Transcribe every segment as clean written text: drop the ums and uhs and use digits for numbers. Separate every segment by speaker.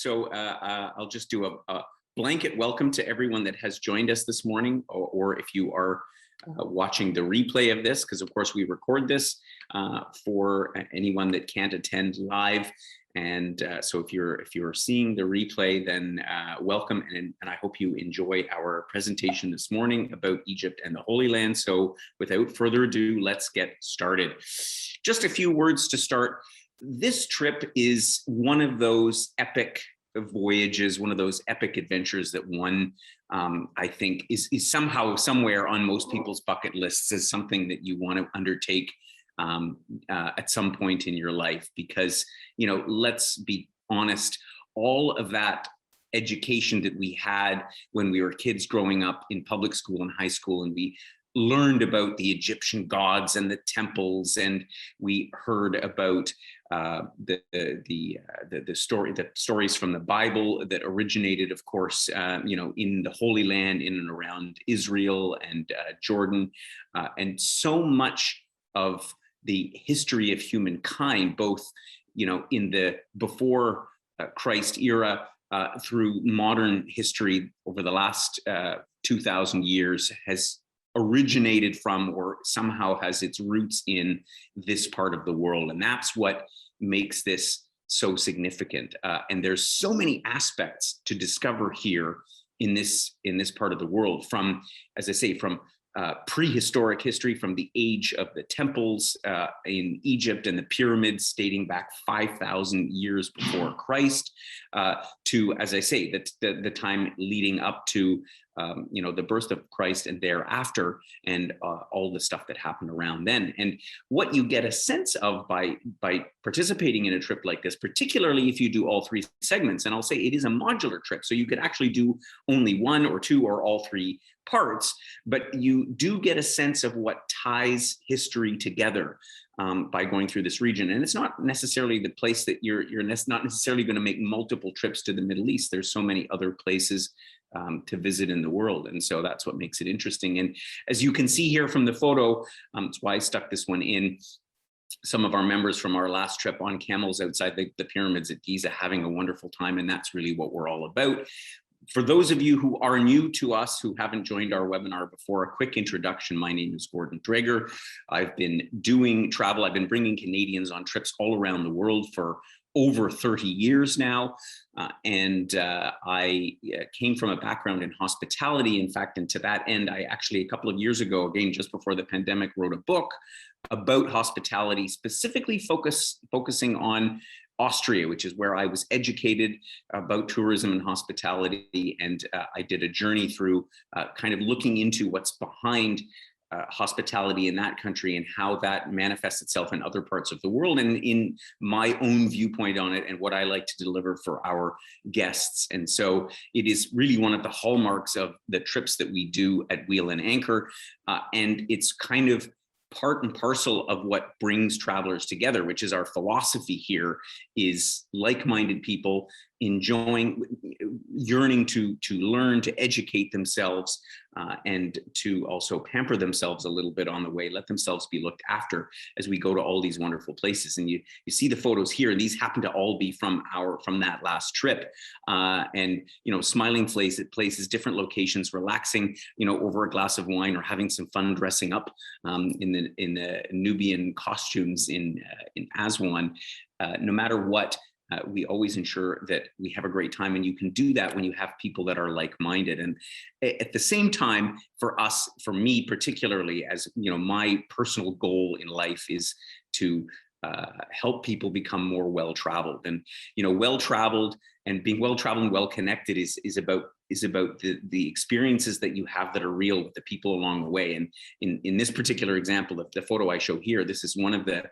Speaker 1: I'll just do a blanket welcome to everyone that has joined us this morning, or if you are watching the replay of this, because of course we record this for anyone that can't attend live. And so if you're seeing the replay, then welcome, and I hope you enjoy our presentation this morning about Egypt and the Holy Land. So without further ado, let's get started. Just a few words to start. This trip is one of those epic voyages, one of those epic adventures that one, I think, is somehow, somewhere on most people's bucket lists as something that you want to undertake at some point in your life. Because, you know, let's be honest, all of that education that we had when we were kids growing up in public school and high school, and we learned about the Egyptian gods and the temples, and we heard about the stories from the Bible that originated, of course, in the Holy Land, in and around Israel and Jordan, and so much of the history of humankind, both in the before Christ era through modern history over the last 2,000 years, has originated from or somehow has its roots in this part of the world. And that's what makes this so significant. And there's so many aspects to discover here in this part of the world, from, as I say, from prehistoric history, from the age of the temples in Egypt and the pyramids dating back 5,000 years before Christ, to, as I say, the time leading up to the birth of Christ and thereafter, and all the stuff that happened around then. And what you get a sense of by participating in a trip like this, particularly if you do all three segments, and I'll say it is a modular trip, so you could actually do only one or two or all three parts, but you do get a sense of what ties history together by going through this region. And it's not necessarily the place that you're not necessarily going to make multiple trips to the Middle East. There's so many other places to visit in the world. And so that's what makes it interesting. And as you can see here from the photo, that's why I stuck this one in, some of our members from our last trip on camels outside the pyramids at Giza, having a wonderful time. And that's really what we're all about. For those of you who are new to us, who haven't joined our webinar before, a quick introduction. My name is Gordon Drager. I've been doing travel. I've been bringing Canadians on trips all around the world for over 30 years now. I came from a background in hospitality. In fact, and to that end, I actually, a couple of years ago, again, just before the pandemic, wrote a book about hospitality, specifically focusing on Austria, which is where I was educated about tourism and hospitality. And I did a journey through kind of looking into what's behind hospitality in that country and how that manifests itself in other parts of the world, and in my own viewpoint on it and what I like to deliver for our guests. And so it is really one of the hallmarks of the trips that we do at Wheel and Anchor. And it's kind of part and parcel of what brings travelers together, which is our philosophy here, is like-minded people yearning to learn, to educate themselves, and to also pamper themselves a little bit on the way, let themselves be looked after as we go to all these wonderful places. And you see the photos here, and these happen to all be from that last trip. And smiling places, different locations, relaxing, over a glass of wine, or having some fun dressing up in the Nubian costumes in Aswan. No matter what, we always ensure that we have a great time, and you can do that when you have people that are like-minded. And at the same time, for us, for me particularly, as my personal goal in life is to help people become more well-traveled. And well-traveled and being well-traveled and well-connected is about the experiences that you have that are real with the people along the way. And in this particular example, the photo I show here, this is one of the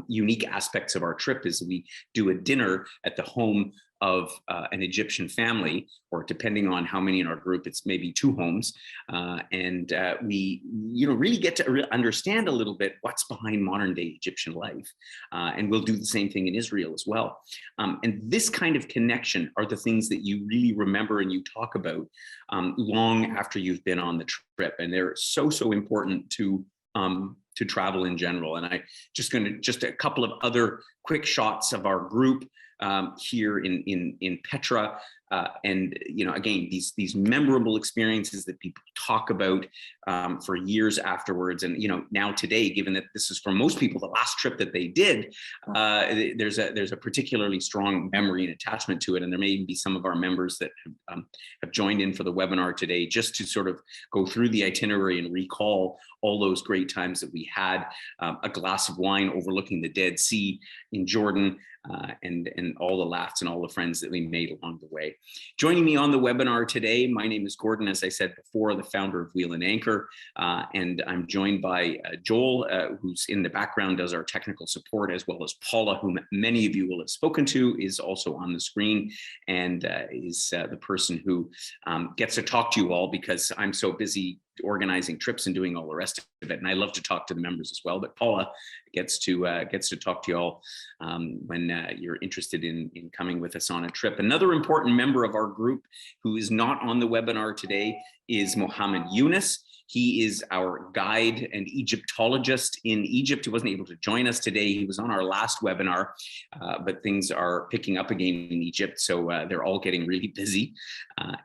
Speaker 1: unique aspects of our trip, is we do a dinner at the home of an Egyptian family, or depending on how many in our group, it's maybe 2 homes. And we really get to understand a little bit what's behind modern day Egyptian life. And we'll do the same thing in Israel as well. And this kind of connection are the things that you really remember and you talk about long after you've been on the trip. And they're so important to travel in general. And just a couple of other quick shots of our group. here in Petra. And again, these memorable experiences that people talk about for years afterwards. And now today, given that this is for most people the last trip that they did, there's a particularly strong memory and attachment to it. And there may even be some of our members that have joined in for the webinar today, just to sort of go through the itinerary and recall all those great times that we had, a glass of wine overlooking the Dead Sea in Jordan, and all the laughs and all the friends that we made along the way. Joining me on the webinar today, my name is Gordon, as I said before, the founder of Wheel and Anchor, and I'm joined by Joel, who's in the background, does our technical support, as well as Paula, whom many of you will have spoken to, is also on the screen, and is the person who gets to talk to you all, because I'm so busy organizing trips and doing all the rest of it, and I love to talk to the members as well. But Paula gets to talk to you all when you're interested in coming with us on a trip. Another important member of our group who is not on the webinar today is Mohammed Yunus. He is our guide and Egyptologist in Egypt. He wasn't able to join us today. He was on our last webinar, but things are picking up again in Egypt, so they're all getting really busy.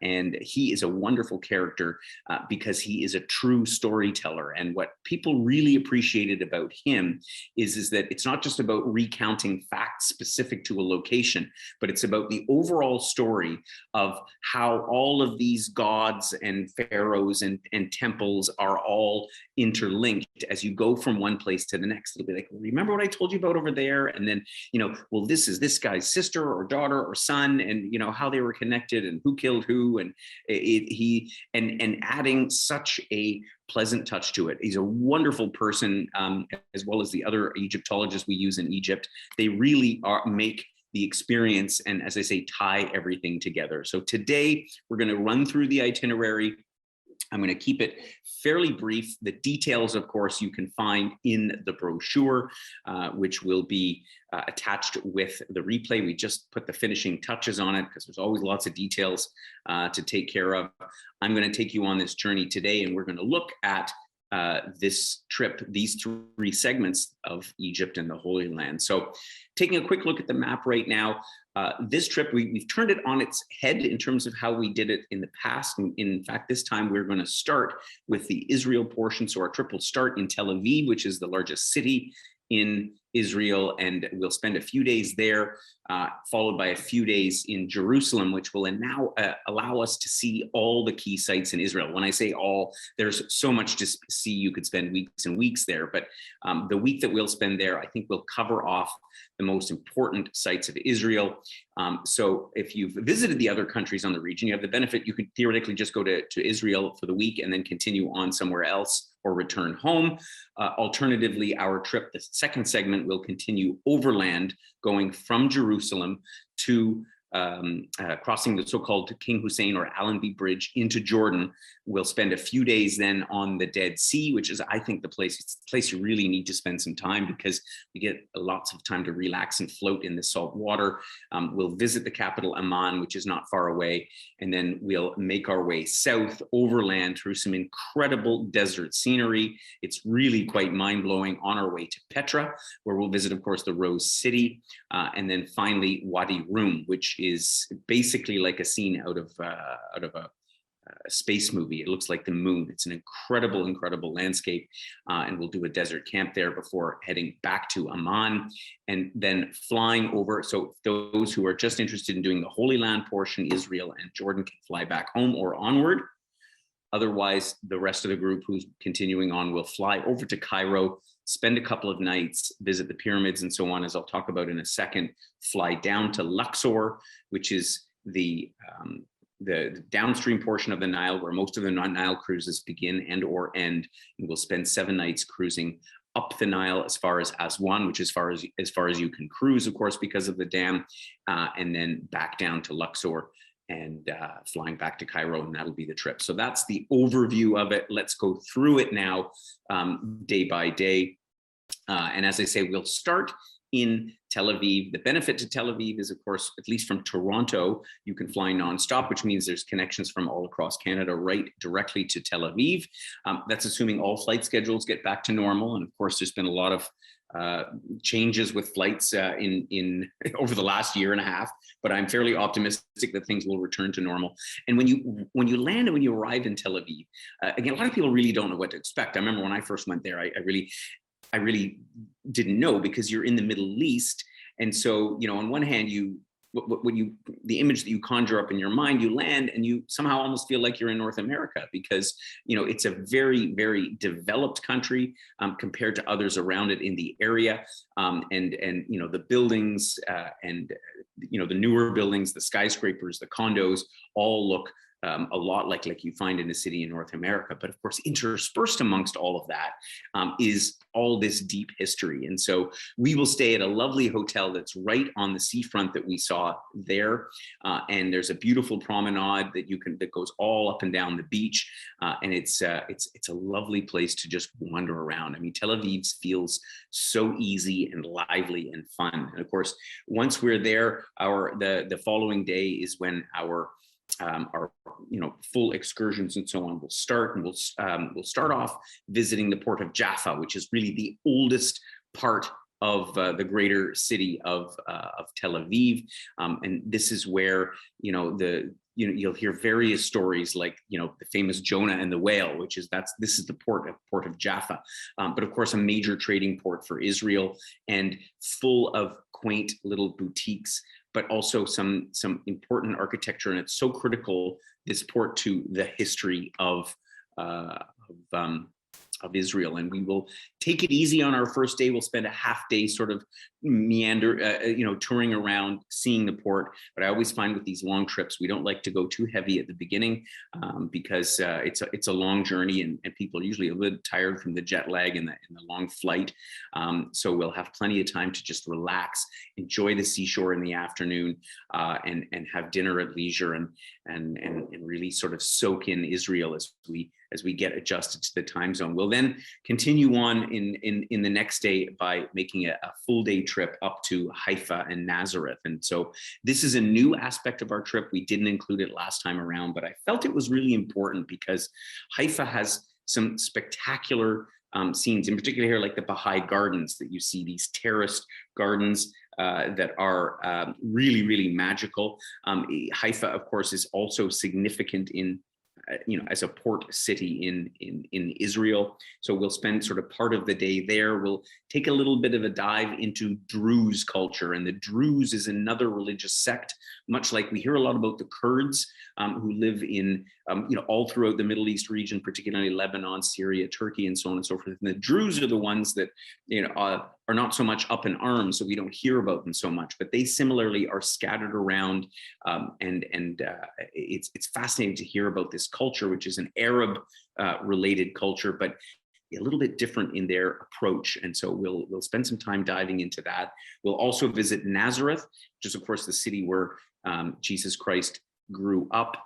Speaker 1: And he is a wonderful character because he is a true storyteller. And what people really appreciated about him is that it's not just about recounting facts specific to a location, but it's about the overall story of how all of these gods and pharaohs and temples are all interlinked as you go from one place to the next. It'll be like, remember what I told you about over there? And then, well, this is this guy's sister or daughter or son, and how they were connected and who killed who, and and adding such a pleasant touch to it. He's a wonderful person, as well as the other Egyptologists we use in Egypt. They really make the experience, and as I say, tie everything together. So today we're going to run through the itinerary. I'm going to keep it fairly brief. The details, of course, you can find in the brochure, which will be attached with the replay. We just put the finishing touches on it because there's always lots of details to take care of. I'm going to take you on this journey today, and we're going to look at this trip, these three segments of Egypt and the Holy Land. So taking a quick look at the map right now, this trip, we've turned it on its head in terms of how we did it in the past. And in fact, this time we're going to start with the Israel portion. So our trip will start in Tel Aviv, which is the largest city in Israel, and we'll spend a few days there, followed by a few days in Jerusalem, which will now allow us to see all the key sites in Israel. When I say all, there's so much to see. You could spend weeks and weeks there, but the week that we'll spend there, I think we'll cover off the most important sites of Israel. So if you've visited the other countries on the region, you have the benefit, you could theoretically just go to Israel for the week and then continue on somewhere else or return home. Alternatively, our trip, the second segment, will continue overland, going from Jerusalem to crossing the so-called King Hussein or Allenby Bridge into Jordan. We'll spend a few days then on the Dead Sea, which is, I think, it's the place you really need to spend some time because we get lots of time to relax and float in the salt water. We'll visit the capital, Amman, which is not far away, and then we'll make our way south overland through some incredible desert scenery. It's really quite mind-blowing on our way to Petra, where we'll visit, of course, the Rose City, and then finally Wadi Rum, which is basically like a scene out of a space movie. It looks like the moon. It's an incredible landscape, and we'll do a desert camp there before heading back to Amman and then flying over. So those who are just interested in doing the Holy Land portion, Israel and Jordan, can fly back home or onward. Otherwise, the rest of the group who's continuing on will fly over to Cairo, spend a couple of nights, visit the pyramids and so on, as I'll talk about in a second, fly down to Luxor, which is the downstream portion of the Nile, where most of the Nile cruises begin and or end. And we'll spend 7 nights cruising up the Nile as far as Aswan, which is as far as you can cruise, of course, because of the dam, and then back down to Luxor and flying back to Cairo, and that'll be the trip. So that's the overview of it. Let's go through it now, day by day. And as I say, we'll start in Tel Aviv. The benefit to Tel Aviv is, of course, at least from Toronto, you can fly nonstop, which means there's connections from all across Canada right directly to Tel Aviv. That's assuming all flight schedules get back to normal. And of course, there's been a lot of changes with flights in over the last year and a half, but I'm fairly optimistic that things will return to normal. And when you land and when you arrive in Tel Aviv, again, a lot of people really don't know what to expect. I remember when I first went there, I really didn't know, because you're in the Middle East, and so on one hand the image that you conjure up in your mind, you land and you somehow almost feel like you're in North America, because it's a very, very developed country compared to others around it in the area, and the buildings and the newer buildings, the skyscrapers, the condos all look a lot like you find in a city in North America. But of course, interspersed amongst all of that is all this deep history. And so we will stay at a lovely hotel that's right on the seafront that we saw there. And there's a beautiful promenade that goes all up and down the beach. And it's a lovely place to just wander around. I mean, Tel Aviv feels so easy and lively and fun. And of course, once we're there, the following day is when our full excursions and so on will start, and we'll start off visiting the port of Jaffa, which is really the oldest part of the greater city of Tel Aviv, and this is where you'll hear various stories like the famous Jonah and the whale, this is the port of Jaffa, but of course a major trading port for Israel, and full of quaint little boutiques, but also some important architecture. And it's so critical, this port, to the history of Israel. And we will take it easy on our first day. We'll spend a half day sort of touring around, seeing the port. But I always find with these long trips, we don't like to go too heavy at the beginning because it's a long journey, and people are usually a little tired from the jet lag and the long flight. So we'll have plenty of time to just relax, enjoy the seashore in the afternoon, and have dinner at leisure, and really sort of soak in Israel as we get adjusted to the time zone. We'll then continue on in the next day by making a full day trip up to Haifa and Nazareth. And so this is a new aspect of our trip. We didn't include it last time around, but I felt it was really important because Haifa has some spectacular scenes, in particular here, like the Baha'i gardens that you see, these terraced gardens that are really, really magical. Haifa, of course, is also significant in as a port city in Israel. So we'll spend sort of part of the day there. We'll take a little bit of a dive into Druze culture. And the Druze is another religious sect, much like we hear a lot about the Kurds who live in, all throughout the Middle East region, particularly Lebanon, Syria, Turkey, and so on and so forth. And the Druze are the ones that, are not so much up in arms, so we don't hear about them so much, but they similarly are scattered around, and it's fascinating to hear about this culture, which is an Arab related culture, but a little bit different in their approach. And so we'll spend some time diving into that. We'll also visit Nazareth, which is of course the city where Jesus Christ grew up,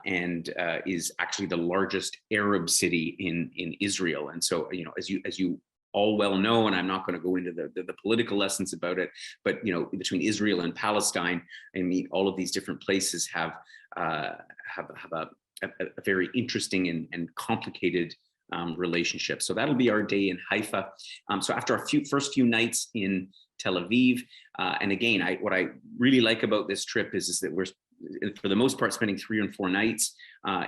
Speaker 1: and is actually the largest Arab city in Israel. And so, as you all well know, and I'm not going to go into the political lessons about it, but between Israel and Palestine, all of these different places have a very interesting and complicated relationship. So that'll be our day in Haifa. So after our first few nights in Tel Aviv, and again, what I really like about this trip is that we're, for the most part, spending 3 or 4 nights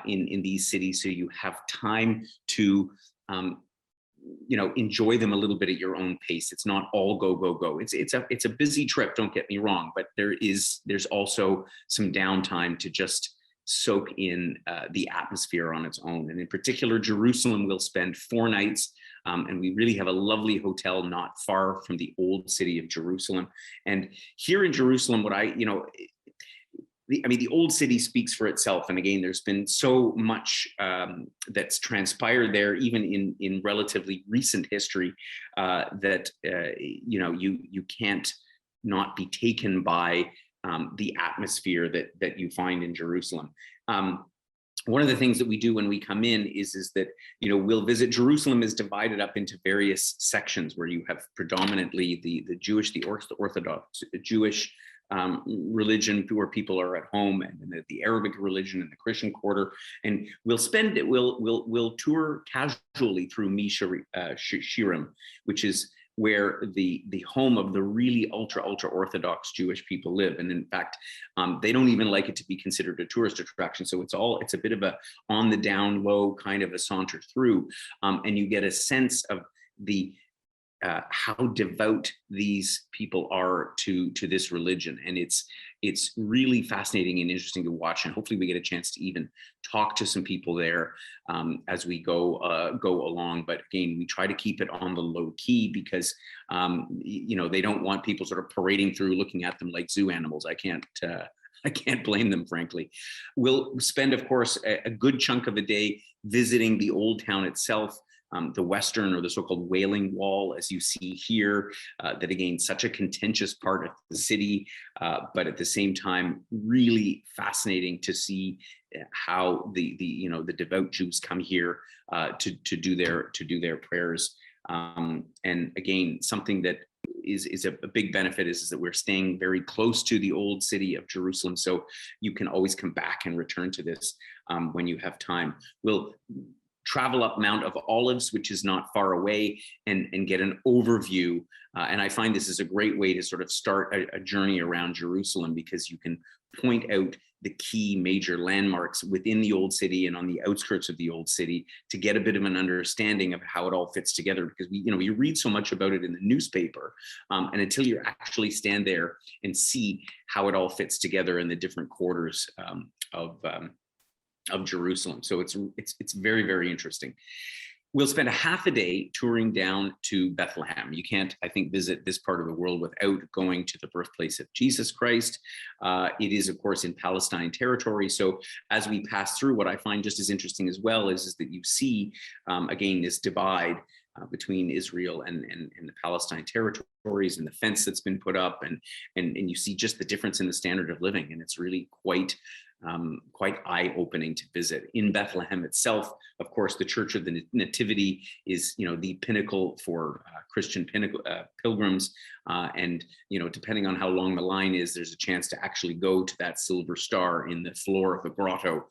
Speaker 1: in these cities, so you have time to enjoy them a little bit at your own pace. It's not all go, go, go. It's a busy trip, don't get me wrong, but there's also some downtime to just soak in the atmosphere on its own. And in particular, Jerusalem, we'll spend 4 nights, and we really have a lovely hotel not far from the old city of Jerusalem. And here in Jerusalem, the old city speaks for itself. And again, there's been so much that's transpired there, even in relatively recent history, that you can't not be taken by the atmosphere that you find in Jerusalem. One of the things that we do when we come in is that we'll visit. Jerusalem is divided up into various sections where you have predominantly the Jewish, the Orthodox Jewish religion, where people are at home, and the Arabic religion and the Christian quarter. And we'll tour casually through Shirim, which is where the home of the really ultra Orthodox Jewish people live. And in fact, they don't even like it to be considered a tourist attraction. So it's a bit of a on the down low kind of a saunter through, and you get a sense of the how devout these people are to this religion. And it's really fascinating and interesting to watch. And hopefully we get a chance to even talk to some people there as we go along. But again, we try to keep it on the low key because they don't want people sort of parading through looking at them like zoo animals. I can't blame them, frankly. We'll spend, of course, a good chunk of a day visiting the old town itself, the western or the so-called Wailing Wall, as you see here, that again, such a contentious part of the city, but at the same time, really fascinating to see how the devout Jews come here to do their prayers. And again, something that is a big benefit is that we're staying very close to the old city of Jerusalem. So you can always come back and return to this when you have time. We'll travel up Mount of Olives, which is not far away, and get an overview. And I find this is a great way to sort of start a journey around Jerusalem, because you can point out the key major landmarks within the old city and on the outskirts of the old city to get a bit of an understanding of how it all fits together. Because we read so much about it in the newspaper, and until you actually stand there and see how it all fits together in the different quarters of Jerusalem. So it's very, very interesting. We'll spend a half a day touring down to Bethlehem. You can't, I think, visit this part of the world without going to the birthplace of Jesus Christ. It is, of course, in Palestine territory. So as we pass through, what I find just as interesting as well is that you see, again, this divide between Israel and the Palestine territories, and the fence that's been put up, and you see just the difference in the standard of living. And it's really quite eye-opening to visit. In Bethlehem itself, of course, the Church of the Nativity is, the pinnacle for Christian pilgrims. And, depending on how long the line is, there's a chance to actually go to that silver star in the floor of the grotto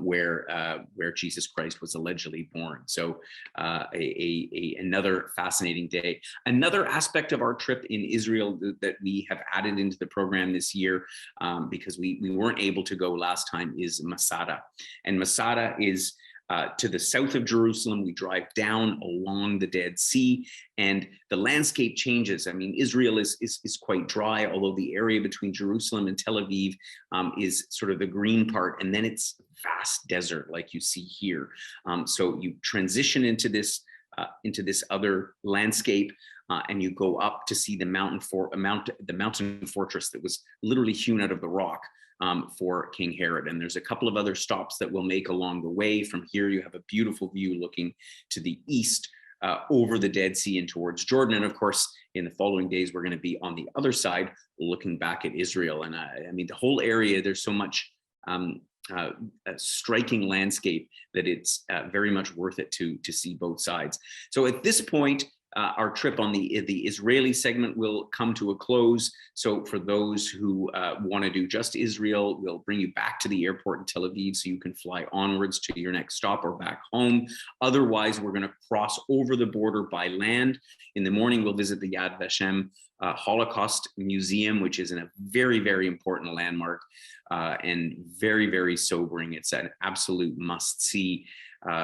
Speaker 1: where Jesus Christ was allegedly born. So another fascinating day. Another aspect of our trip in Israel that we have added into the program this year, because we weren't able to go last time, is Masada. And Masada is to the south of Jerusalem. We drive down along the Dead Sea, and the landscape changes. I mean, Israel is quite dry, although the area between Jerusalem and Tel Aviv is sort of the green part, and then it's vast desert like you see here. So you transition into this other landscape, and you go up to see the mountain fortress that was literally hewn out of the rock for King Herod. And there's a couple of other stops that we'll make along the way. From here, you have a beautiful view looking to the east over the Dead Sea and towards Jordan. And of course, in the following days, we're going to be on the other side, looking back at Israel. And I mean, the whole area, there's so much a striking landscape that it's very much worth it to see both sides. So at this point, our trip on the Israeli segment will come to a close. So for those who want to do just Israel, we'll bring you back to the airport in Tel Aviv so you can fly onwards to your next stop or back home. Otherwise, we're going to cross over the border by land. In the morning, we'll visit the Yad Vashem Holocaust Museum, which is a very, very important landmark and very, very sobering. It's an absolute must-see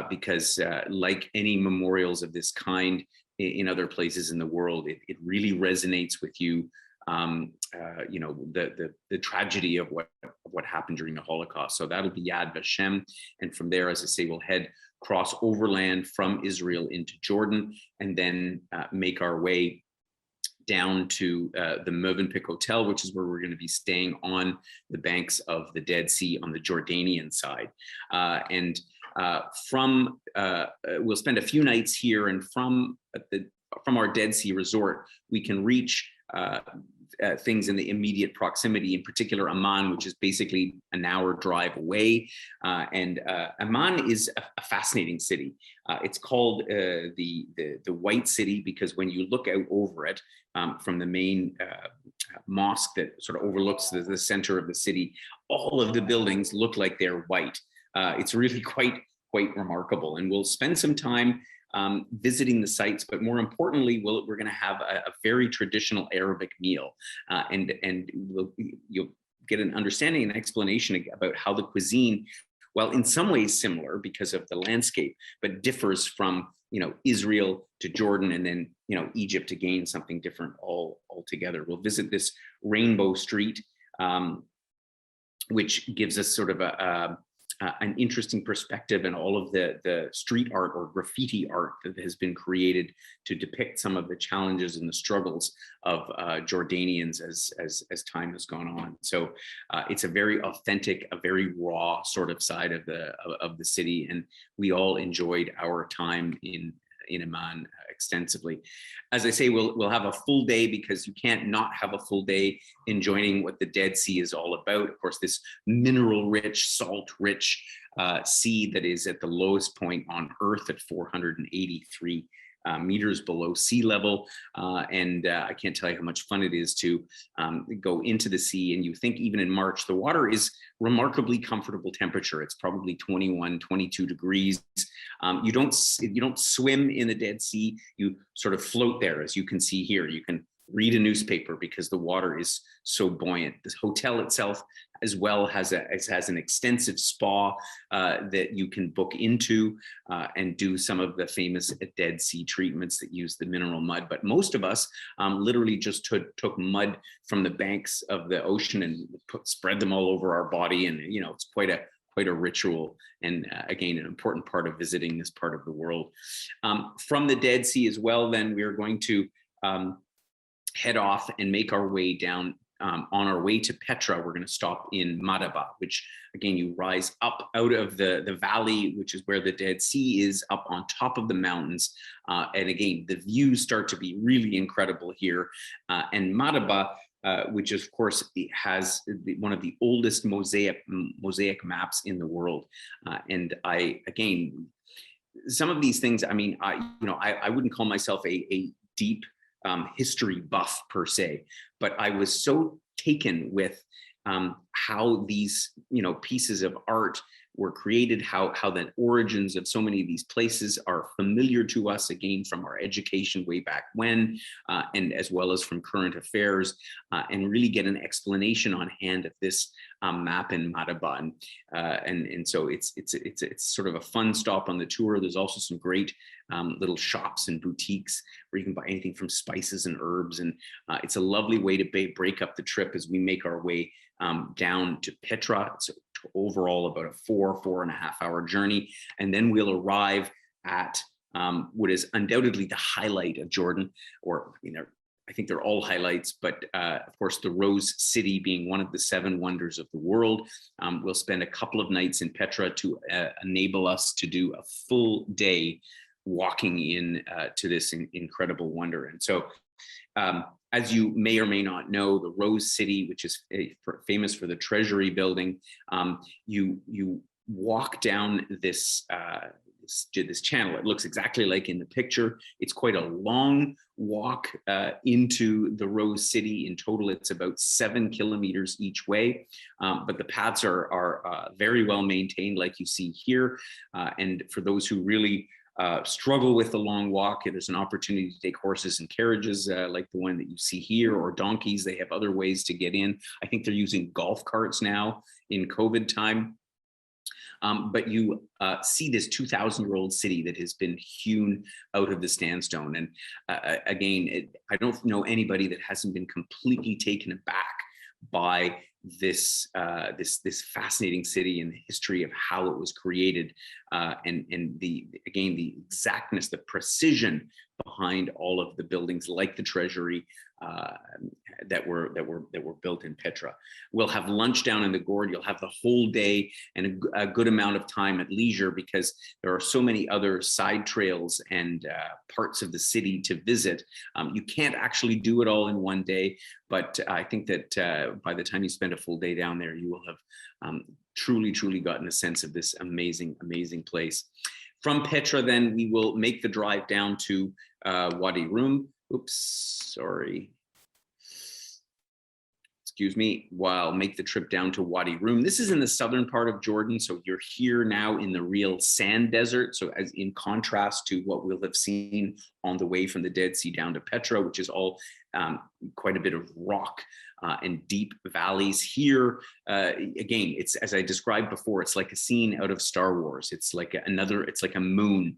Speaker 1: because like any memorials of this kind, in other places in the world, it really resonates with you. The tragedy of what happened during the Holocaust. So that'll be Yad Vashem, and from there, as I say, we'll cross overland from Israel into Jordan, and then make our way down to the Mövenpick Hotel, which is where we're going to be staying on the banks of the Dead Sea on the Jordanian side. We'll spend a few nights here, and from our Dead Sea resort, we can reach things in the immediate proximity, in particular Amman, which is basically an hour drive away. And Amman is a fascinating city. It's called the White City because when you look out over it from the main mosque that sort of overlooks the center of the city, all of the buildings look like they're white. It's really quite remarkable. And we'll spend some time visiting the sites, but more importantly, we're going to have a very traditional Arabic meal, and you'll get an understanding and explanation about how the cuisine, well, in some ways similar because of the landscape, but differs from, Israel to Jordan, and then, Egypt again, something different altogether. We'll visit this Rainbow Street, which gives us sort of an interesting perspective in all of the street art or graffiti art that has been created to depict some of the challenges and the struggles of Jordanians as time has gone on. So it's a very authentic, a very raw sort of side of the city, and we all enjoyed our time in Amman extensively. As I say, we'll have a full day, because you can't not have a full day enjoying what the Dead Sea is all about. Of course, this mineral-rich, salt-rich sea that is at the lowest point on Earth at 483 meters below sea level. And I can't tell you how much fun it is to go into the sea. And you think even in March, the water is remarkably comfortable temperature. It's probably 21, 22 degrees. You don't swim in the Dead Sea. You sort of float there, as you can see here. You can read a newspaper because the water is so buoyant. This hotel itself as well has an extensive spa that you can book into and do some of the famous Dead Sea treatments that use the mineral mud. But most of us literally just took mud from the banks of the ocean and spread them all over our body. And, it's quite a ritual, and again, an important part of visiting this part of the world. From the Dead Sea as well, then we're going to head off and make our way down. On our way to Petra, we're going to stop in Madaba, which again, you rise up out of the valley, which is where the Dead Sea is, up on top of the mountains. And again, the views start to be really incredible here. And Madaba, which of course has one of the oldest mosaic maps in the world. And again, some of these things, I wouldn't call myself a deep history buff per se, but I was so taken with how these pieces of art were created, how the origins of so many of these places are familiar to us, again, from our education way back when, and as well as from current affairs, and really get an explanation on hand of this map in Madaba. And so it's sort of a fun stop on the tour. There's also some great little shops and boutiques where you can buy anything from spices and herbs. And it's a lovely way to break up the trip as we make our way down to Petra. It's overall about a 4.5 hour journey. And then we'll arrive at what is undoubtedly the highlight of Jordan, or, I think they're all highlights, but of course, the Rose City being one of the 7 wonders of the world. We'll spend a couple of nights in Petra to enable us to do a full day walking in to this incredible wonder. And so, as you may or may not know, the Rose City, which is famous for the Treasury building, you walk down this channel. It looks exactly like in the picture. It's quite a long walk into the Rose City. In total, it's about 7 kilometers each way, but the paths are very well maintained, like you see here. And for those who really struggle with the long walk, there's an opportunity to take horses and carriages like the one that you see here, or donkeys. They have other ways to get in. I think they're using golf carts now in COVID time. But you see this 2,000-year-old city that has been hewn out of the sandstone. And again, I don't know anybody that hasn't been completely taken aback by this fascinating city and the history of how it was created, and the exactness, the precision behind all of the buildings, like the Treasury, that were built in Petra. We'll have lunch down in the Gourd. You'll have the whole day and a good amount of time at leisure, because there are so many other side trails and parts of the city to visit. You can't actually do it all in one day, but I think that by the time you spend a full day down there, you will have truly gotten a sense of this amazing place. From Petra, then we will make the drive down to Wadi Rum. Oops, sorry. Let's excuse me, while make the trip down to Wadi Rum. This is in the southern part of Jordan. So you're here now in the real sand desert. So as in contrast to what we'll have seen on the way from the Dead Sea down to Petra, which is all quite a bit of rock and deep valleys. Here, again, it's, as I described before, it's like a scene out of Star Wars. It's like it's like a moon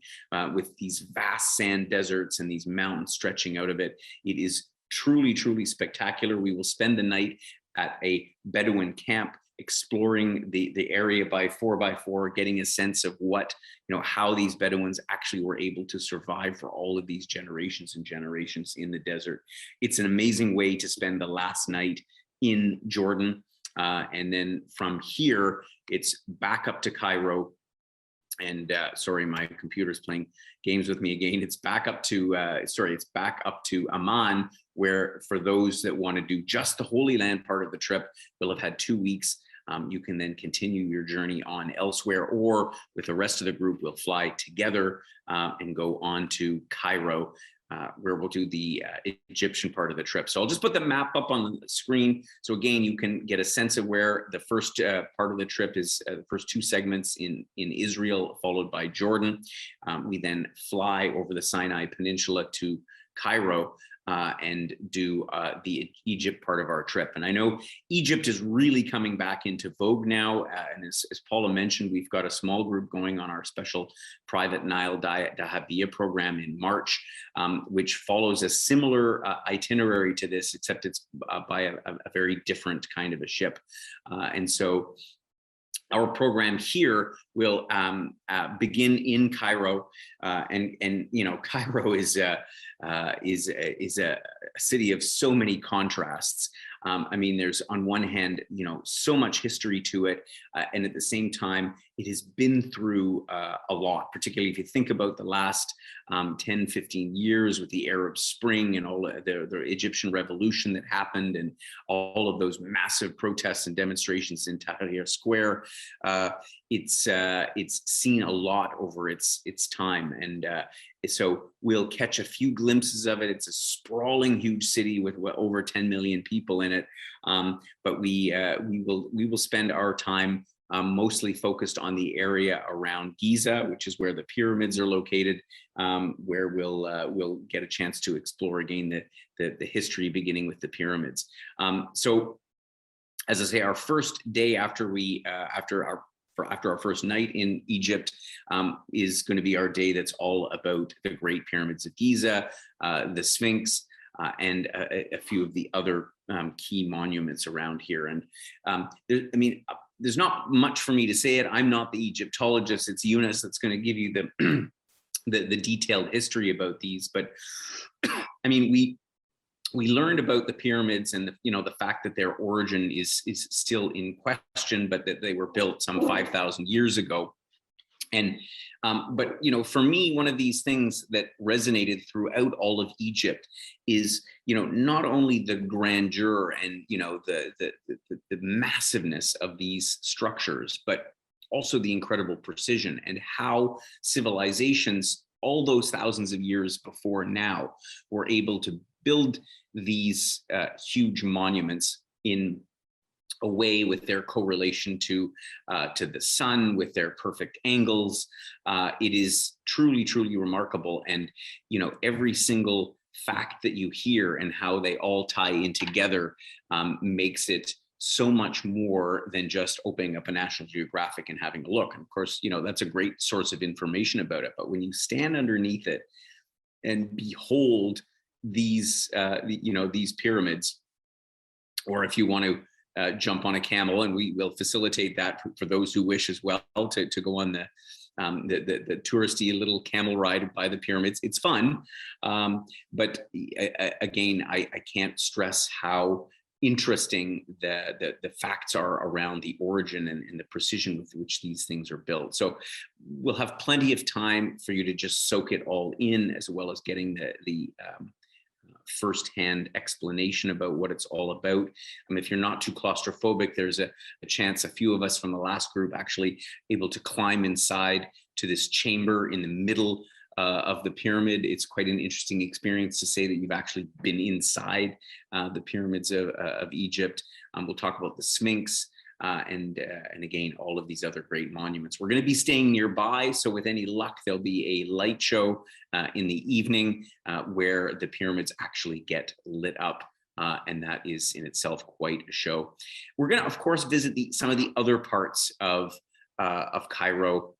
Speaker 1: with these vast sand deserts and these mountains stretching out of it. It is truly, truly spectacular. We will spend the night at a Bedouin camp, exploring the area by 4x4, getting a sense of what, how these Bedouins actually were able to survive for all of these generations and generations in the desert. It's an amazing way to spend the last night in Jordan. And then from here, it's back up to Cairo. And sorry, my computer's playing games with me again. It's back up to, it's back up to Amman, where for those that want to do just the Holy Land part of the trip, we'll have had 2 weeks. You can then continue your journey on elsewhere, or with the rest of the group, we'll fly together and go on to Cairo, where we'll do the Egyptian part of the trip. So I'll just put the map up on the screen. So again, you can get a sense of where the first part of the trip is, the first 2 segments in Israel, followed by Jordan. We then fly over the Sinai Peninsula to Cairo and do the Egypt part of our trip. And I know Egypt is really coming back into vogue now. And as Paula mentioned, we've got a small group going on our special private Nile Dahabiyya program in March, which follows a similar itinerary to this, except it's by a very different kind of a ship. And so our program here will begin in Cairo, and Cairo is a city of so many contrasts. I mean, there's on one hand, so much history to it, and at the same time, it has been through a lot, particularly if you think about the last 10, 15 years with the Arab Spring and all the Egyptian revolution that happened and all of those massive protests and demonstrations in Tahrir Square. It's seen a lot over its time, and so we'll catch a few glimpses of it. It's a sprawling, huge city with over 10 million people in it, but we will spend our time mostly focused on the area around Giza, which is where the pyramids are located, where we'll get a chance to explore again the history beginning with the pyramids. So, as I say, our first day after our first night in Egypt is going to be our day that's all about the Great Pyramids of Giza, the Sphinx, and a few of the other key monuments around here. And there's not much for me to say it. I'm not the Egyptologist. It's Eunice that's going to give you the detailed history about these. But I mean, we learned about the pyramids and the fact that their origin is still in question, but that they were built some 5,000 years ago. And but for me, one of these things that resonated throughout all of Egypt is not only the grandeur and the massiveness of these structures, but also the incredible precision and how civilizations all those thousands of years before now were able to build these huge monuments in a way with their correlation to the sun, with their perfect angles. It is truly, truly remarkable. And, every single fact that you hear and how they all tie in together makes it so much more than just opening up a National Geographic and having a look. And of course, that's a great source of information about it. But when you stand underneath it and behold these pyramids, or if you want to jump on a camel, and we will facilitate that for those who wish as well to go on the touristy little camel ride by the pyramids. It's fun, but again, I can't stress how interesting the facts are around the origin and the precision with which these things are built. So we'll have plenty of time for you to just soak it all in, as well as getting the firsthand explanation about what it's all about. If you're not too claustrophobic, there's a chance a few of us from the last group actually able to climb inside to this chamber in the middle of the pyramid. It's quite an interesting experience to say that you've actually been inside the pyramids of Egypt. We'll talk about the Sphinx. And again, all of these other great monuments. We're going to be staying nearby, so with any luck, there'll be a light show in the evening where the pyramids actually get lit up, and that is in itself quite a show. We're going to, of course, visit some of the other parts of Cairo,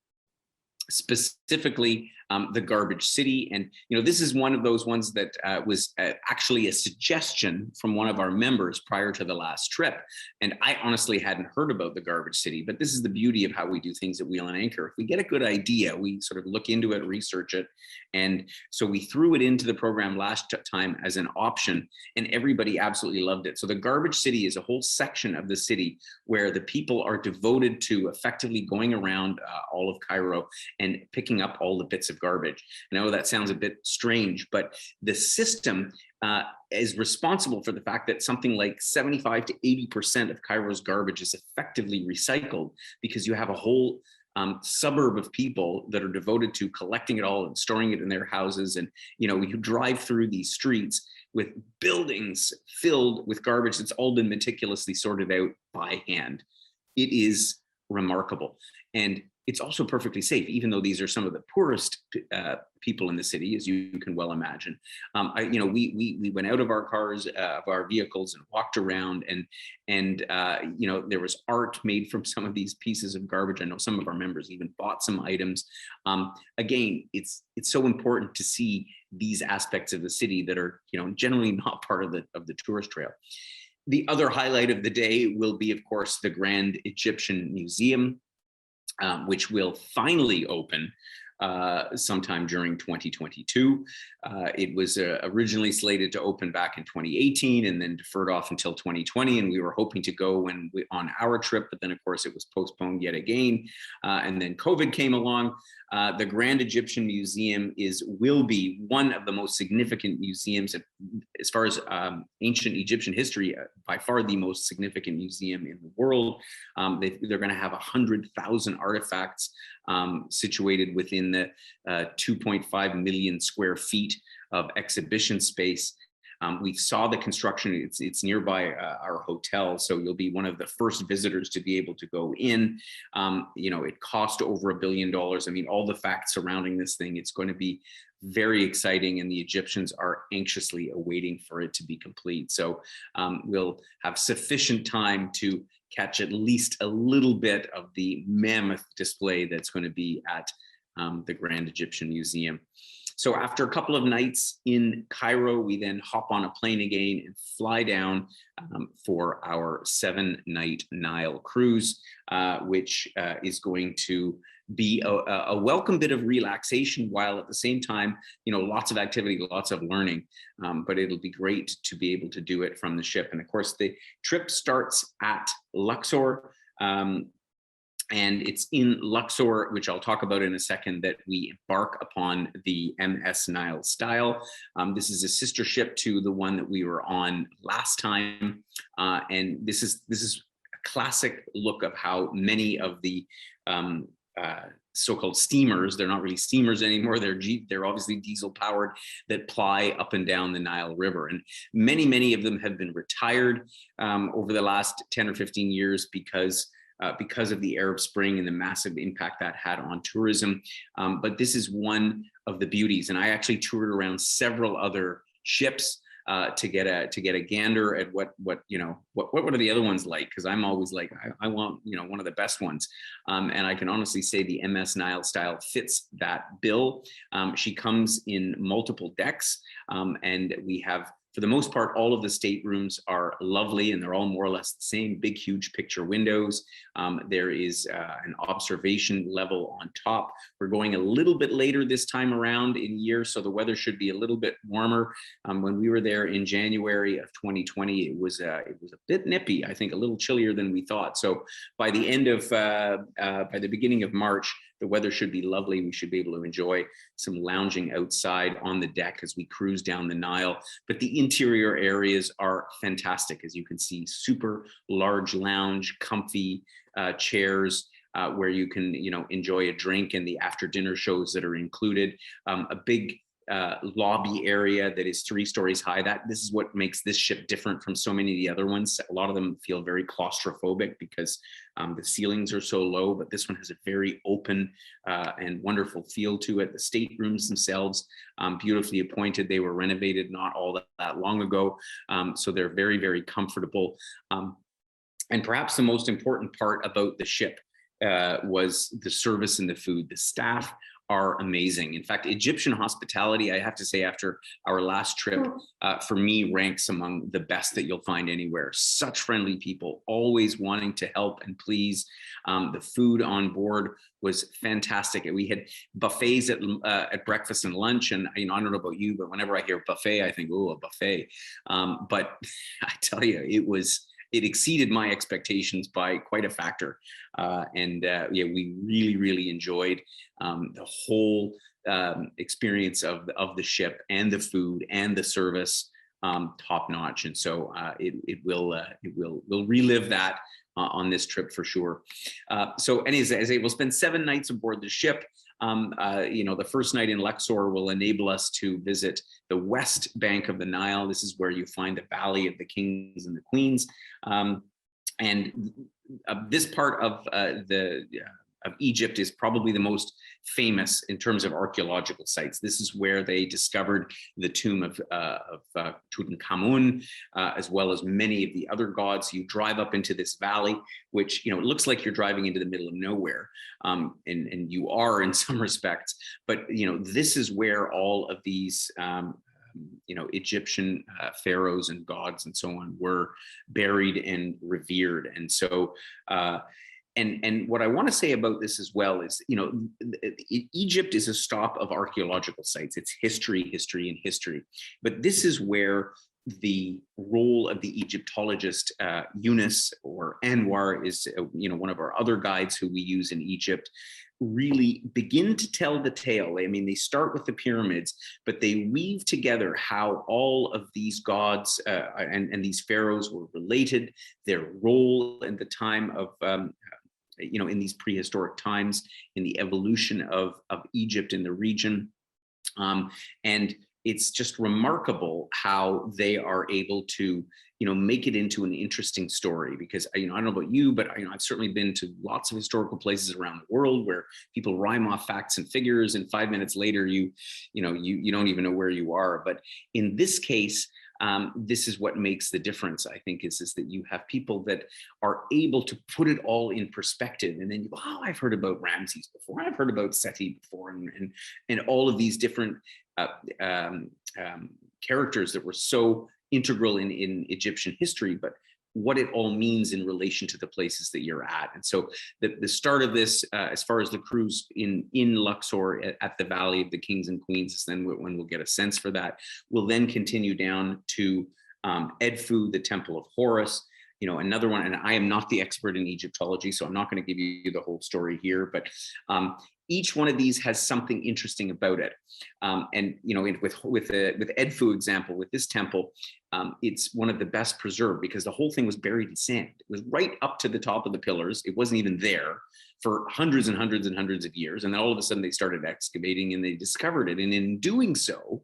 Speaker 1: specifically the garbage city. And this is one of those ones that was actually a suggestion from one of our members prior to the last trip, and I honestly hadn't heard about the garbage city. But this is the beauty of how we do things at Wheel and Anchor. If we get a good idea, we sort of look into it, research it, and so we threw it into the program last time as an option, and everybody absolutely loved it. So the garbage city is a whole section of the city where the people are devoted to effectively going around all of Cairo and picking up all the bits of garbage. I know that sounds a bit strange, but the system is responsible for the fact that something like 75 to 80% of Cairo's garbage is effectively recycled, because you have a whole suburb of people that are devoted to collecting it all and storing it in their houses. And you drive through these streets with buildings filled with garbage that's all been meticulously sorted out by hand. It is remarkable. And it's also perfectly safe, even though these are some of the poorest people in the city, as you can well imagine. We went out of our cars, of our vehicles, and walked around, and there was art made from some of these pieces of garbage. I know some of our members even bought some items. Again, it's so important to see these aspects of the city that are generally not part of the tourist trail. The other highlight of the day will be, of course, the Grand Egyptian Museum, which will finally open sometime during 2022. It was originally slated to open back in 2018 and then deferred off until 2020. And we were hoping to go on our trip, but then of course it was postponed yet again. And then COVID came along. The Grand Egyptian Museum will be one of the most significant museums as far as ancient Egyptian history, by far the most significant museum in the world. They're going to have 100,000 artifacts situated within the 2.5 million square feet of exhibition space. We saw the construction. It's nearby our hotel, so you'll be one of the first visitors to be able to go in. It cost over $1 billion. I mean, all the facts surrounding this thing, it's going to be very exciting, and the Egyptians are anxiously awaiting for it to be complete. So we'll have sufficient time to catch at least a little bit of the mammoth display that's going to be at the Grand Egyptian Museum. So after a couple of nights in Cairo, we then hop on a plane again and fly down for our 7-night Nile cruise, which is going to be a welcome bit of relaxation, while at the same time, lots of activity, lots of learning. But it'll be great to be able to do it from the ship. And of course, the trip starts at Luxor. And it's in Luxor, which I'll talk about in a second, that we embark upon the MS Nile Style. This is a sister ship to the one that we were on last time. And this is a classic look of how many of the so-called steamers, they're not really steamers anymore, they're obviously diesel powered, that ply up and down the Nile River. And many of them have been retired over the last 10 or 15 years because of the Arab Spring and the massive impact that had on tourism. But this is one of the beauties. And I actually toured around several other ships to get a gander at what are the other ones like? Because I'm always like, I want one of the best ones. And I can honestly say the MS Nile Style fits that bill. She comes in multiple decks, and we have, for the most part, all of the staterooms are lovely, and they're all more or less the same, big, huge picture windows. There is an observation level on top. We're going a little bit later this time around in year, so the weather should be a little bit warmer. When we were there in January of 2020, it was a bit nippy, I think a little chillier than we thought. So by the end of, by the beginning of March, the weather should be lovely. We should be able to enjoy some lounging outside on the deck as we cruise down the Nile. But the interior areas are fantastic. As you can see, super large lounge, comfy chairs. where you can, enjoy a drink, and the after dinner shows that are included. A big lobby area that is 3 stories high. This is what makes this ship different from so many of the other ones. A lot of them feel very claustrophobic because the ceilings are so low, but this one has a very open and wonderful feel to it. The staterooms themselves, beautifully appointed. They were renovated not all that long ago, so they're very, very comfortable. And perhaps the most important part about the ship was the service and the food. The staff are amazing. In fact, Egyptian hospitality, I have to say, after our last trip, for me, ranks among the best that you'll find anywhere. Such friendly people, always wanting to help and please. The food on board was fantastic. And we had buffets at breakfast and lunch. And I don't know about you, but whenever I hear buffet, I think, oh, a buffet. But I tell you, it exceeded my expectations by quite a factor. Yeah, we really, really enjoyed the whole experience of the ship and the food and the service, top notch. And so we'll relive that on this trip for sure. So anyways, as I will spend 7 nights aboard the ship. The first night in Luxor will enable us to visit the west bank of the Nile. This is where you find the Valley of the Kings and the Queens. And this part of Egypt is probably the most famous in terms of archaeological sites. This is where they discovered the tomb of Tutankhamun, as well as many of the other gods. You drive up into this valley, which it looks like you're driving into the middle of nowhere, and you are in some respects. But this is where all of these Egyptian pharaohs and gods and so on were buried and revered. And so and what I want to say about this as well is, Egypt is a stop of archaeological sites. It's history, and history. But this is where the role of the Egyptologist, Yunus, or Anwar, is one of our other guides who we use in Egypt, really begin to tell the tale. I mean, they start with the pyramids, but they weave together how all of these gods and these pharaohs were related, their role in the time of in these prehistoric times, in the evolution of Egypt in the region. And it's just remarkable how they are able to, make it into an interesting story. Because, I don't know about you, but I've certainly been to lots of historical places around the world where people rhyme off facts and figures, and 5 minutes later, you don't even know where you are. But in this case, this is what makes the difference, I think, is that you have people that are able to put it all in perspective. And then, I've heard about Ramses before, I've heard about Seti before, and all of these different characters that were so integral in Egyptian history, but what it all means in relation to the places that you're at. And so the start of this, as far as the cruise in Luxor at the Valley of the Kings and Queens, is then when we'll get a sense for that. We'll then continue down to Edfu, the Temple of Horus, another one. And I am not the expert in Egyptology, so I'm not going to give you the whole story here, but each one of these has something interesting about it. And with Edfu example, with this temple, it's one of the best preserved because the whole thing was buried in sand. It was right up to the top of the pillars. It wasn't even there for hundreds and hundreds and hundreds of years. And then all of a sudden they started excavating and they discovered it. And in doing so,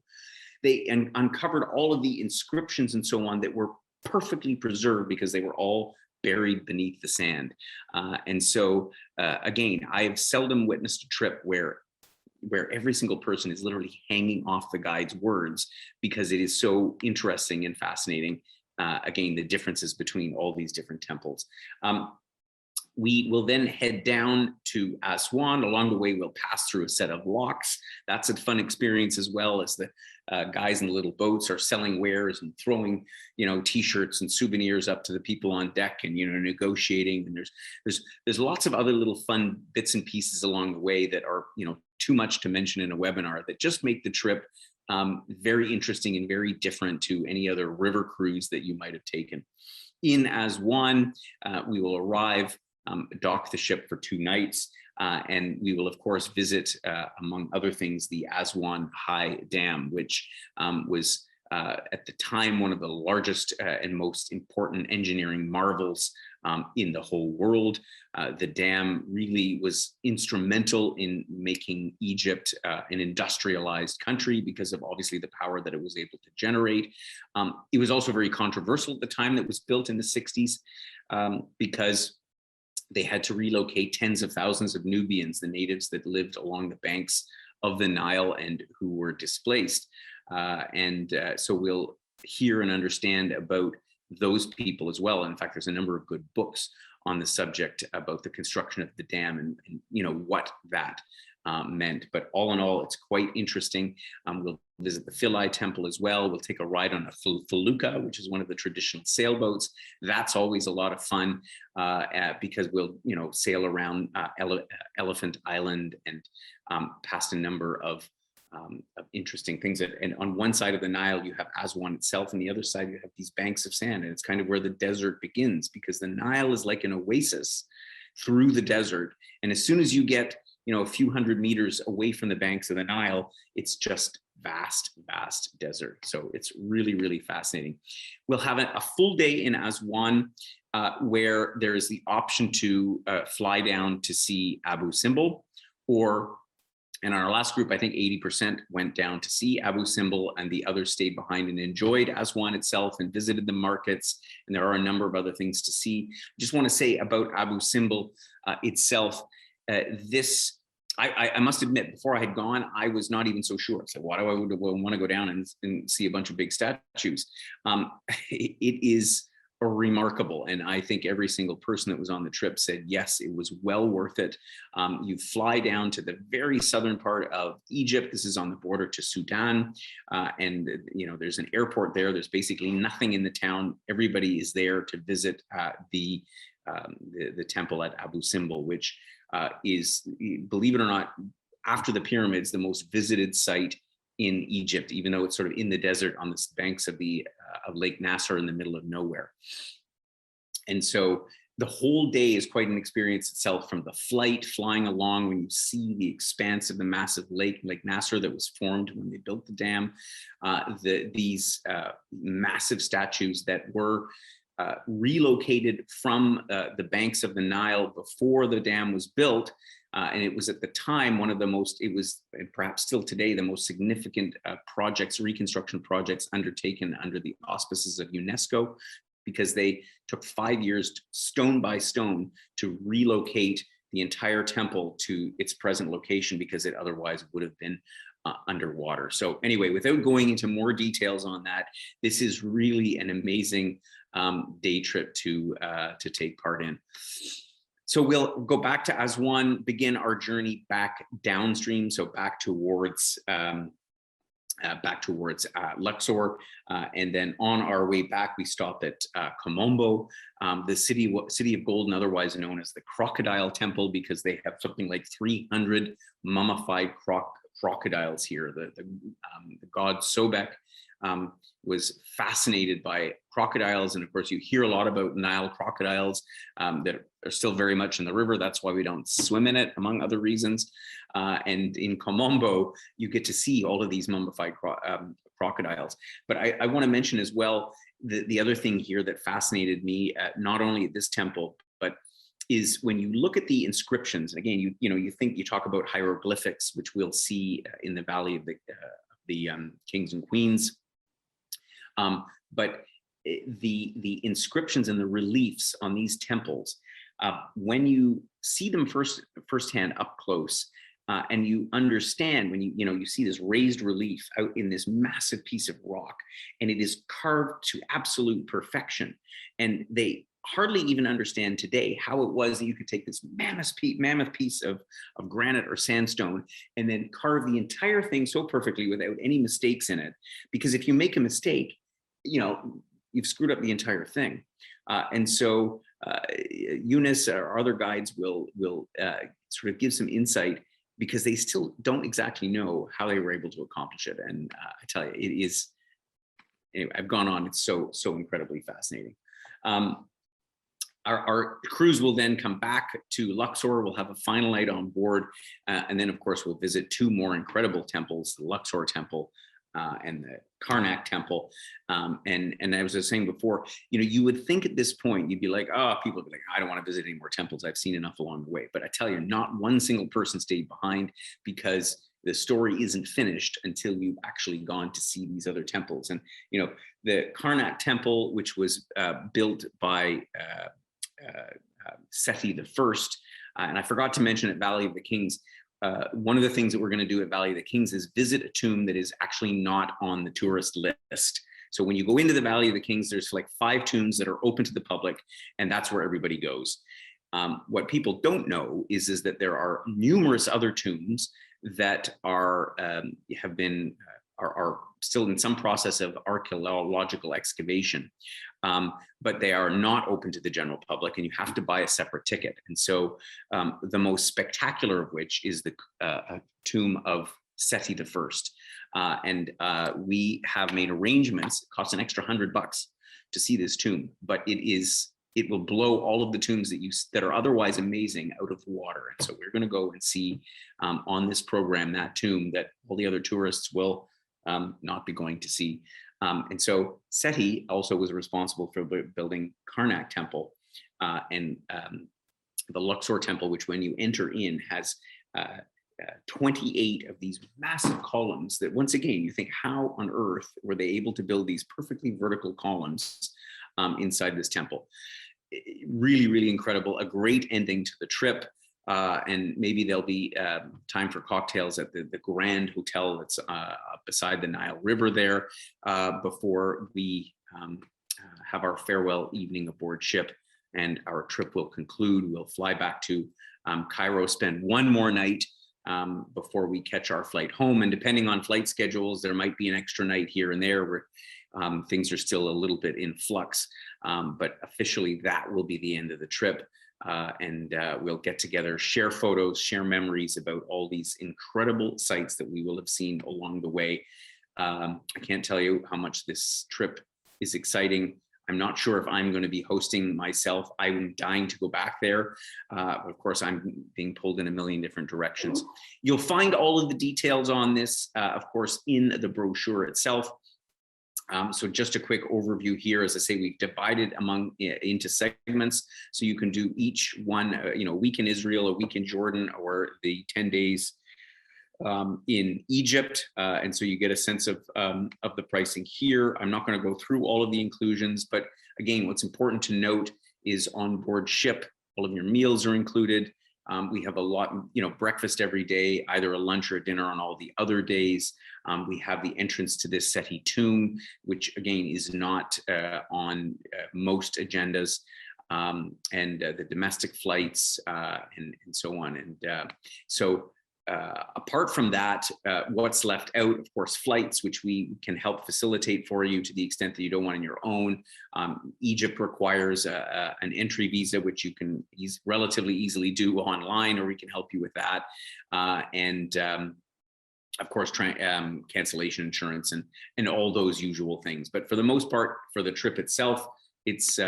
Speaker 1: they uncovered all of the inscriptions and so on that were perfectly preserved because they were all buried beneath the sand. And so again, I have seldom witnessed a trip where every single person is literally hanging off the guide's words because it is so interesting and fascinating. Again, the differences between all these different temples. We will then head down to Aswan. Along the way, we'll pass through a set of locks. That's a fun experience, as well as the guys in the little boats are selling wares and throwing, T-shirts and souvenirs up to the people on deck, and negotiating. And there's lots of other little fun bits and pieces along the way that are too much to mention in a webinar, that just make the trip very interesting and very different to any other river cruise that you might have taken. In Aswan, we will arrive, dock the ship for 2 nights, and we will, of course, visit, among other things, the Aswan High Dam, which was at the time, one of the largest and most important engineering marvels in the whole world. The dam really was instrumental in making Egypt an industrialized country because of obviously the power that it was able to generate. It was also very controversial at the time that it was built in the 60s because they had to relocate tens of thousands of Nubians, the natives that lived along the banks of the Nile and who were displaced. So we'll hear and understand about those people as well. In fact, there's a number of good books on the subject about the construction of the dam and what that meant. But all in all, it's quite interesting. We'll visit the Philae Temple as well. We'll take a ride on a felucca, which is one of the traditional sailboats. That's always a lot of fun because we'll sail around Elephant Island and past a number of interesting things. And on one side of the Nile, you have Aswan itself, and the other side, you have these banks of sand. And it's kind of where the desert begins because the Nile is like an oasis through the desert. And as soon as you get, a few hundred meters away from the banks of the Nile, it's just vast, vast desert. So it's really, really fascinating. We'll have a full day in Aswan where there is the option to fly down to see Abu Simbel, or in our last group, I think 80% went down to see Abu Simbel and the others stayed behind and enjoyed Aswan itself and visited the markets. And there are a number of other things to see. I just want to say about Abu Simbel itself, I must admit, before I had gone, I was not even so sure. So why do I want to go down and see a bunch of big statues? It is remarkable. And I think every single person that was on the trip said, yes, it was well worth it. You fly down to the very southern part of Egypt. This is on the border to Sudan. And, there's an airport there. There's basically nothing in the town. Everybody is there to visit the temple at Abu Simbel, which is, believe it or not, after the pyramids, the most visited site in Egypt, even though it's sort of in the desert on the banks of of Lake Nasser in the middle of nowhere. And so the whole day is quite an experience itself, from the flying along when you see the expanse of the massive Lake Nasser that was formed when they built the dam, these massive statues that were relocated from the banks of the Nile before the dam was built. And it was at the time it was perhaps still today, the most significant reconstruction projects undertaken under the auspices of UNESCO, because they took 5 years, stone by stone, to relocate the entire temple to its present location, because it otherwise would have been underwater. So anyway, without going into more details on that, this is really an amazing day trip to take part in. So we'll go back to Aswan, begin our journey back downstream, so back towards Luxor, and then on our way back, we stopped at Komombo, the city of gold, and otherwise known as the Crocodile Temple, because they have something like 300 mummified crocodiles here. The god Sobek was fascinated by crocodiles, and of course you hear a lot about Nile crocodiles that are still very much in the river. That's why we don't swim in it, among other reasons. And in Komombo, you get to see all of these mummified crocodiles. But I want to mention as well the other thing here that fascinated me, not only at this temple, but is when you look at the inscriptions. Again, you talk about hieroglyphics, which we'll see in the Valley of the Kings and Queens. But the inscriptions and the reliefs on these temples, when you see them firsthand up close, and you understand when you see this raised relief out in this massive piece of rock, and it is carved to absolute perfection, and they hardly even understand today how it was that you could take this mammoth piece of granite or sandstone and then carve the entire thing so perfectly without any mistakes in it. Because if you make a mistake, you've screwed up the entire thing. And so Eunice or other guides will sort of give some insight, because they still don't exactly know how they were able to accomplish it. And I tell you, it is, anyway, I've gone on, it's so incredibly fascinating. Our cruise will then come back to Luxor. We'll have a final night on board. And then, of course, we'll visit two more incredible temples, the Luxor Temple and the Karnak Temple. And I was just saying before, you would think at this point, you'd be like, oh, people would be like, I don't want to visit any more temples. I've seen enough along the way. But I tell you, not one single person stayed behind, because the story isn't finished until you've actually gone to see these other temples. And, the Karnak Temple, which was built by Seti the First, and I forgot to mention at Valley of the Kings, one of the things that we're going to do at Valley of the Kings is visit a tomb that is actually not on the tourist list. So when you go into the Valley of the Kings, there's like 5 tombs that are open to the public, and that's where everybody goes. What people don't know is that there are numerous other tombs that are still in some process of archaeological excavation, but they are not open to the general public, and you have to buy a separate ticket. And so the most spectacular of which is the tomb of Seti the First. And we have made arrangements. It costs an extra $100 to see this tomb, but it will blow all of the tombs that are otherwise amazing out of the water. And so we're going to go and see on this program that tomb that all the other tourists will not be going to see. And so Seti also was responsible for building Karnak Temple, and the Luxor Temple, which when you enter in has 28 of these massive columns that, once again, you think, how on earth were they able to build these perfectly vertical columns inside this temple? Really, really incredible. A great ending to the trip. And maybe there'll be time for cocktails at the Grand Hotel that's beside the Nile River there before we have our farewell evening aboard ship, and our trip will conclude. We'll fly back to Cairo, spend one more night before we catch our flight home. And depending on flight schedules, there might be an extra night here and there where things are still a little bit in flux. But officially, that will be the end of the trip. And we'll get together, share photos, share memories about all these incredible sites that we will have seen along the way. I can't tell you how much this trip is exciting. I'm not sure if I'm going to be hosting myself. I'm dying to go back there. Of course, I'm being pulled in a million different directions. You'll find all of the details on this, of course, in the brochure itself. So just a quick overview here. As I say, we've divided into segments, so you can do each one, a week in Israel, a week in Jordan, or the 10 days in Egypt. And so you get a sense of the pricing here. I'm not going to go through all of the inclusions, but again, what's important to note is on board ship, all of your meals are included. We have a lot, breakfast every day, either a lunch or a dinner on all the other days. We have the entrance to this Seti tomb, which again is not on most agendas, and the domestic flights and so on. And so apart from that, what's left out, of course, flights, which we can help facilitate for you to the extent that you don't want on your own. Egypt requires an entry visa, which you can relatively easily do online, or we can help you with that. And of course, cancellation insurance and all those usual things. But for the most part, for the trip itself, it's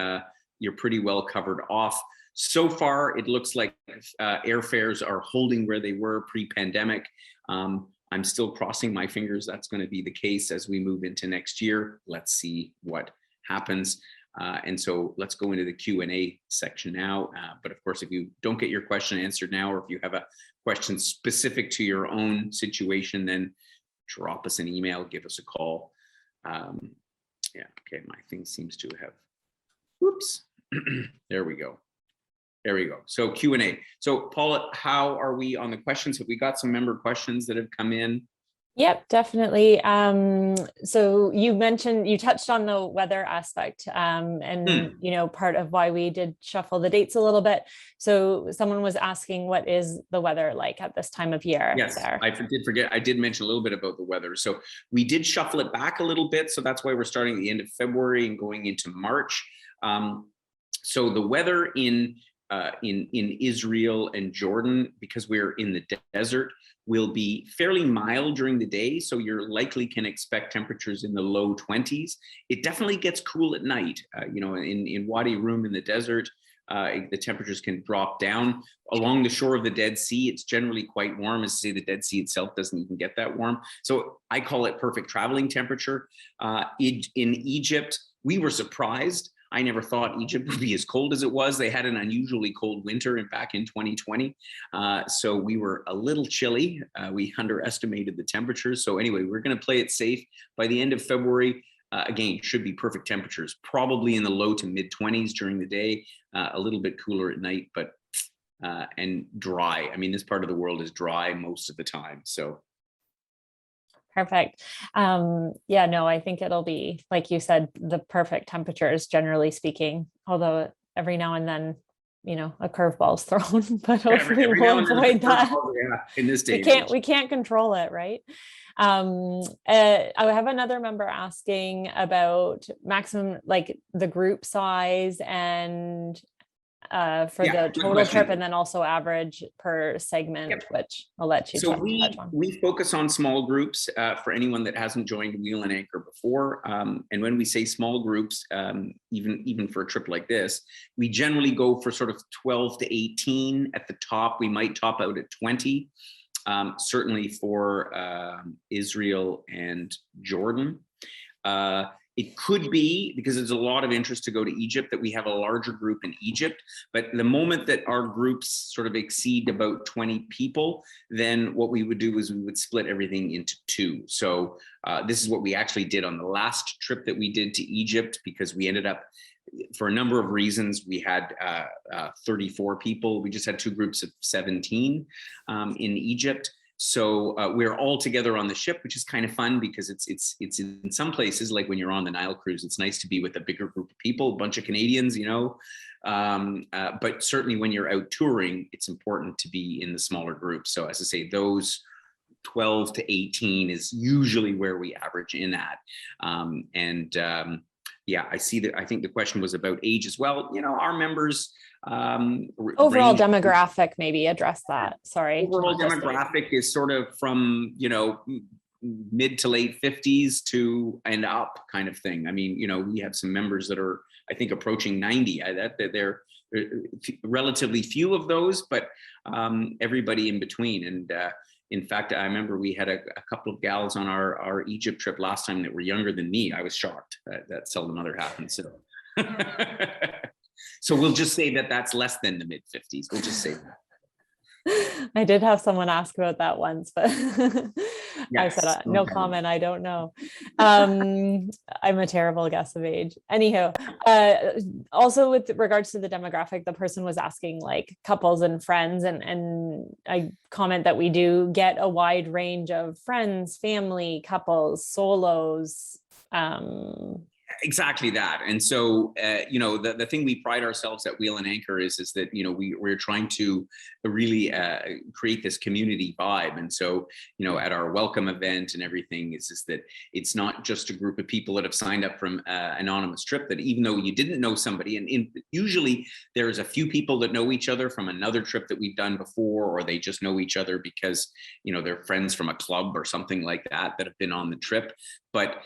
Speaker 1: you're pretty well covered off. So far, it looks like airfares are holding where they were pre-pandemic. I'm still crossing my fingers that's going to be the case as we move into next year. Let's see what happens. And so let's go into the Q&A section now. But of course, if you don't get your question answered now, or if you have a question specific to your own situation, then drop us an email, give us a call. Yeah, okay, my thing seems to have, whoops, there we go. There we go. So Q&A. So Paula, how are we on the questions? Have we got some member questions that have come in?
Speaker 2: Yep, definitely. So you touched on the weather aspect, and part of why we did shuffle the dates a little bit. So someone was asking, what is the weather like at this time of year?
Speaker 1: Yes, there? I did forget. I did mention a little bit about the weather. So we did shuffle it back a little bit. So that's why we're starting at the end of February and going into March. So the weather in Israel and Jordan, because we're in the desert, will be fairly mild during the day. So you're likely can expect temperatures in the low 20s. It definitely gets cool at night. In Wadi Rum in the desert, The temperatures can drop down. Along the shore of the Dead Sea, it's generally quite warm. As I say, the Dead Sea itself doesn't even get that warm. So I call it perfect traveling temperature. In Egypt, we were surprised. I never thought Egypt would be as cold as it was. They had an unusually cold winter back in 2020. So we were a little chilly. We underestimated the temperatures. So anyway, we're going to play it safe. By the end of February, again, should be perfect temperatures, probably in the low to mid 20s during the day, a little bit cooler at night, but and dry. I mean, this part of the world is dry most of the time. So
Speaker 2: perfect. Yeah, no, I think it'll be, like you said, the perfect temperatures, generally speaking, although every now and then, a curveball's thrown, but hopefully we'll avoid that.
Speaker 1: In this day
Speaker 2: we can't control it, right? I have another member asking about maximum, like the group size and for the total trip, and then also average per segment, which I'll let you touch on.
Speaker 1: We focus on small groups for anyone that hasn't joined Wheel and Anchor before. And when we say small groups, even for a trip like this, we generally go for sort of 12 to 18 at the top. We might top out at 20, certainly for Israel and Jordan. It could be, because there's a lot of interest to go to Egypt, that we have a larger group in Egypt. But the moment that our groups sort of exceed about 20 people, then what we would do is we would split everything into two. So this is what we actually did on the last trip that we did to Egypt, because we ended up, for a number of reasons, we had 34 people. We just had two groups of 17 in Egypt. So we're all together on the ship, which is kind of fun, because it's in some places, like when you're on the Nile cruise, it's nice to be with a bigger group of people, a bunch of Canadians, but certainly when you're out touring, it's important to be in the smaller groups. So as I say, those 12 to 18 is usually where we average in at. Yeah, I see that. I think the question was about age as well. Our members,
Speaker 2: overall demographic, maybe address that. Sorry.
Speaker 1: Overall demographic is sort of from, mid to late 50s to and up kind of thing. I mean, we have some members that are, I think, approaching 90. That they're relatively few of those, but everybody in between. And in fact, I remember we had a couple of gals on our Egypt trip last time that were younger than me. I was shocked. That seldom ever happens. So. So we'll just say that that's less than the mid 50s. We'll just say that.
Speaker 2: I did have someone ask about that once, but I said, no comment. I don't know. I'm a terrible guess of age. Anyhow, also with regards to the demographic, the person was asking like couples and friends, and I comment that we do get a wide range of friends, family, couples, solos,
Speaker 1: exactly that. And so, the thing we pride ourselves at Wheel and Anchor is that, we're trying to really create this community vibe. And so, at our welcome event and everything is that it's not just a group of people that have signed up from anonymous trip, that even though you didn't know somebody, and usually there's a few people that know each other from another trip that we've done before, or they just know each other because, they're friends from a club or something like that have been on the trip. But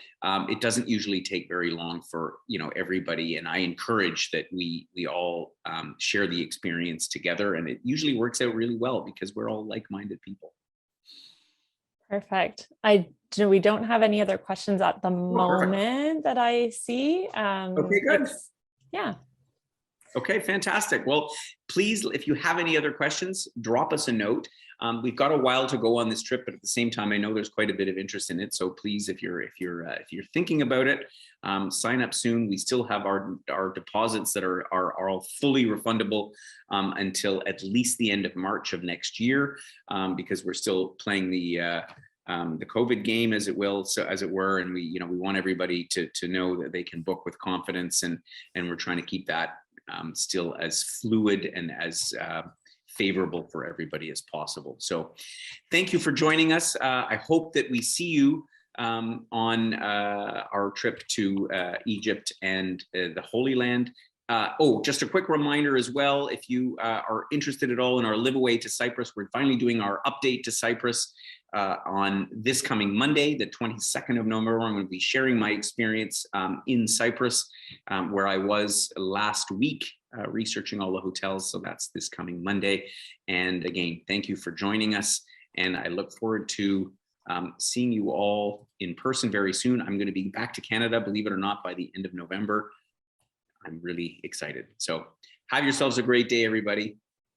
Speaker 1: it doesn't usually take very long for everybody, and I encourage that we all share the experience together, and it usually works out really well because we're all like-minded people.
Speaker 2: Perfect. We don't have any other questions at the moment that I see.
Speaker 1: Okay, good.
Speaker 2: Yeah.
Speaker 1: Okay, fantastic. Well, please, if you have any other questions, drop us a note. We've got a while to go on this trip, but at the same time, I know there's quite a bit of interest in it. So please, if you're thinking about it, sign up soon. We still have our deposits that are all fully refundable until at least the end of March of next year, because we're still playing the COVID game, as it were, and we want everybody to know that they can book with confidence, and we're trying to keep that still as fluid and as favorable for everybody as possible. So thank you for joining us. I hope that we see you on our trip to Egypt and the Holy Land. Just a quick reminder as well, if you are interested at all in our live away to Cyprus, we're finally doing our update to Cyprus. on this coming Monday, the 22nd of November. I'm going to be sharing my experience in Cyprus, where I was last week researching all the hotels. So that's this coming Monday. And again, thank you for joining us. And I look forward to seeing you all in person very soon. I'm going to be back to Canada, believe it or not, by the end of November. I'm really excited. So have yourselves a great day, everybody.